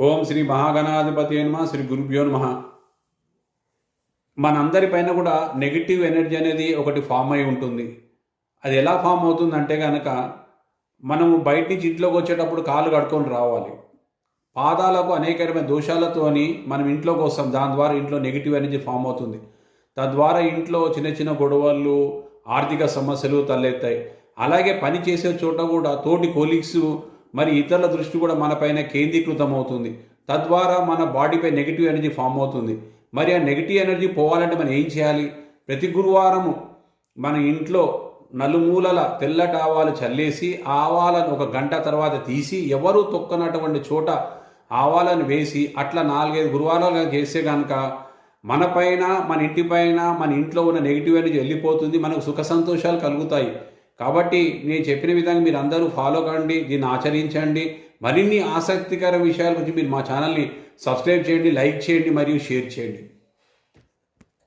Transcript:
ఓం శ్రీ మహాగణాధిపతి నమః. శ్రీ గురుభ్యో నమః. మనందరిపైన కూడా నెగిటివ్ ఎనర్జీ అనేది ఒకటి ఫామ్ అయి ఉంటుంది. అది ఎలా ఫామ్ అవుతుంది అంటే కనుక మనము బయట నుంచి ఇంట్లోకి వచ్చేటప్పుడు కాళ్ళు కడుక్కొని రావాలి. పాదాలకు అనేకమైన దోషాలతోని మనం ఇంట్లోకి వస్తాం. దాని ద్వారా ఇంట్లో నెగిటివ్ ఎనర్జీ ఫామ్ అవుతుంది. తద్వారా ఇంట్లో చిన్న చిన్న గొడవలు, ఆర్థిక సమస్యలు తలెత్తాయి. అలాగే పని చేసే చోట కూడా తోటి కొలీగ్స్ మరి ఇతరుల దృష్టి కూడా మనపైన కేంద్రీకృతం అవుతుంది. తద్వారా మన బాడీపై నెగిటివ్ ఎనర్జీ ఫామ్ అవుతుంది. మరి ఆ నెగిటివ్ ఎనర్జీ పోవాలంటే మనం ఏం చేయాలి? ప్రతి గురువారము మన ఇంట్లో నలుమూలల తెల్లటి ఆవాలు చల్లేసి ఆవాలను ఒక గంట తర్వాత తీసి ఎవరు తొక్కనటువంటి చోట ఆవాలను వేసి అట్లా 4-5 గురువారాలు చేస్తే కనుక మన పైన, మన ఇంటిపైన, మన ఇంట్లో ఉన్న నెగిటివ్ ఎనర్జీ వెళ్ళిపోతుంది. మనకు సుఖ సంతోషాలు కలుగుతాయి. కాబట్టి నేను చెప్పిన విధంగా మీరు అందరూ ఫాలో కండి, దీన్ని ఆచరించండి. మరిన్ని ఆసక్తికర విషయాల గురించి మీరు మా ఛానల్ని సబ్స్క్రైబ్ చేయండి, లైక్ చేయండి మరియు షేర్ చేయండి.